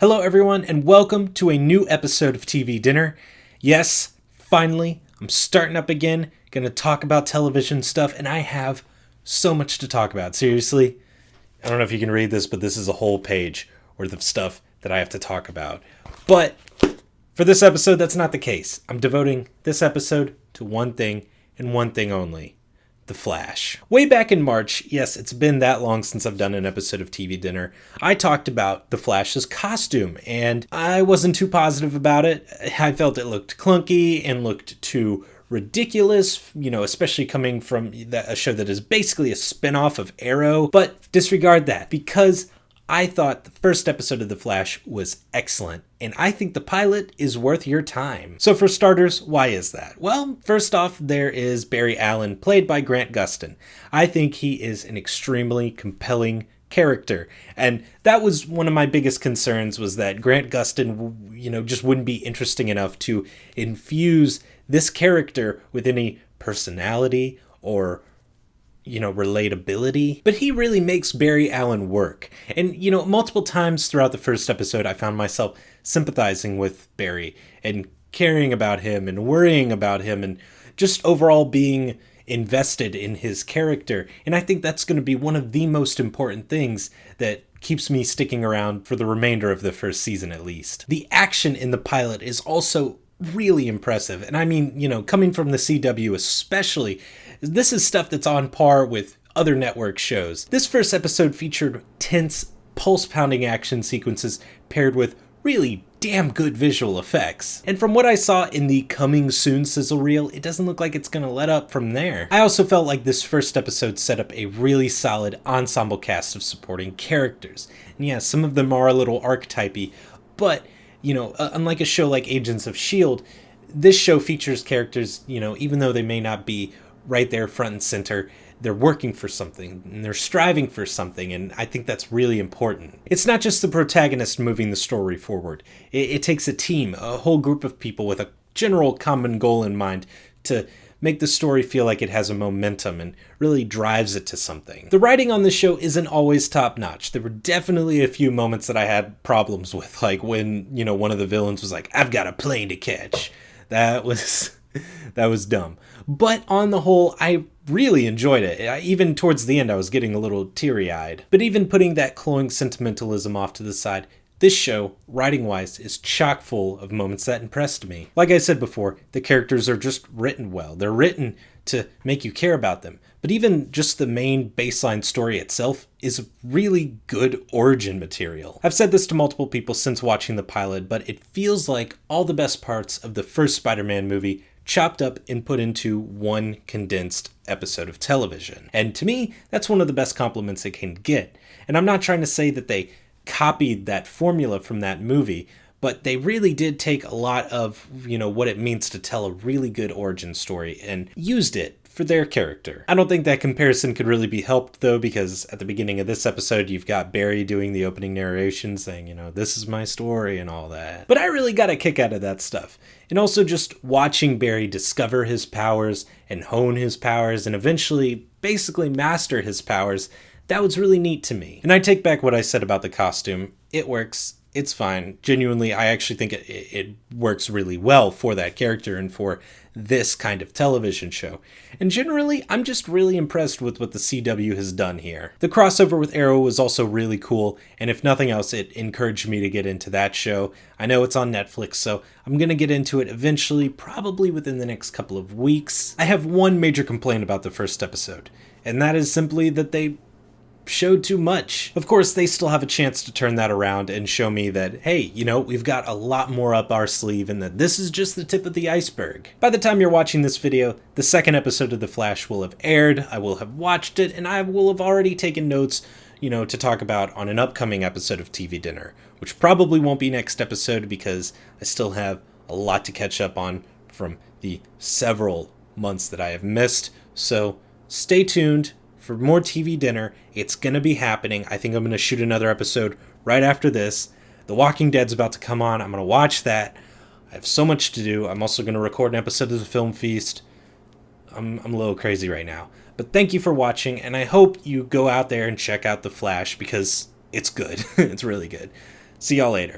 Hello everyone and welcome to a new episode of TV Dinner. Yes, finally, I'm starting up again, gonna talk about television stuff, and I have so much to talk about. Seriously, I don't know if you can read this, but this is a whole page worth of stuff that I have to talk about. But for this episode, that's not the case. I'm devoting this episode to one thing and one thing only. The Flash. Way back in March, yes, it's been that long since I've done an episode of TV Dinner, I talked about the Flash's costume, and I wasn't too positive about it. I felt it looked clunky and looked too ridiculous, especially coming from a show that is basically a spin-off of Arrow, but disregard that, because I thought the first episode of The Flash was excellent, and I think the pilot is worth your time. So for starters, why is that? Well, first off, there is Barry Allen, played by Grant Gustin. I think he is an extremely compelling character, and that was one of my biggest concerns, was that Grant Gustin, just wouldn't be interesting enough to infuse this character with any personality or relatability, but he really makes Barry Allen work. And, multiple times throughout the first episode, I found myself sympathizing with Barry and caring about him and worrying about him and just overall being invested in his character. And I think that's going to be one of the most important things that keeps me sticking around for the remainder of the first season at least. The action in the pilot is also really impressive. And I mean, coming from the CW especially, this is stuff that's on par with other network shows. This first episode featured tense, pulse-pounding action sequences paired with really damn good visual effects. And from what I saw in the coming soon sizzle reel, it doesn't look like it's gonna let up from there. I also felt like this first episode set up a really solid ensemble cast of supporting characters. And yeah, some of them are a little archetypey, but unlike a show like Agents of S.H.I.E.L.D., this show features characters, even though they may not be right there front and center, they're working for something and they're striving for something, and I think that's really important. It's not just the protagonist moving the story forward. It takes a team, a whole group of people with a general common goal in mind to make the story feel like it has a momentum and really drives it to something. The writing on the show isn't always top-notch. There were definitely a few moments that I had problems with, like when, one of the villains was like, "I've got a plane to catch." That was dumb. But on the whole, I really enjoyed it. Even towards the end, I was getting a little teary-eyed. But even putting that cloying sentimentalism off to the side, this show, writing-wise, is chock full of moments that impressed me. Like I said before, the characters are just written well. They're written to make you care about them. But even just the main baseline story itself is really good origin material. I've said this to multiple people since watching the pilot, but it feels like all the best parts of the first Spider-Man movie chopped up and put into one condensed episode of television. And to me, that's one of the best compliments it can get. And I'm not trying to say that they copied that formula from that movie, but they really did take a lot of, what it means to tell a really good origin story and used it for their character. I don't think that comparison could really be helped, though, because at the beginning of this episode, you've got Barry doing the opening narration saying, "This is my story," and all that. But I really got a kick out of that stuff. And also just watching Barry discover his powers and hone his powers and eventually basically master his powers, that was really neat to me. And I take back what I said about the costume. It works. It's fine. Genuinely, I actually think it works really well for that character and for this kind of television show. And generally, I'm just really impressed with what the CW has done here. The crossover with Arrow was also really cool, and if nothing else, it encouraged me to get into that show. I know it's on Netflix, so I'm gonna get into it eventually, probably within the next couple of weeks. I have one major complaint about the first episode, and that is simply that they showed too much. Of course, they still have a chance to turn that around and show me that, hey, we've got a lot more up our sleeve and that this is just the tip of the iceberg. By the time you're watching this video, the second episode of The Flash will have aired, I will have watched it, and I will have already taken notes, to talk about on an upcoming episode of TV Dinner, which probably won't be next episode because I still have a lot to catch up on from the several months that I have missed. So stay tuned for more TV Dinner. It's gonna be happening. I think I'm gonna shoot another episode right after this. The Walking Dead's about to come on. I'm gonna watch that. I have so much to do. I'm also gonna record an episode of the Film Feast. I'm a little crazy right now. But thank you for watching, and I hope you go out there and check out The Flash because it's good. It's really good. See y'all later.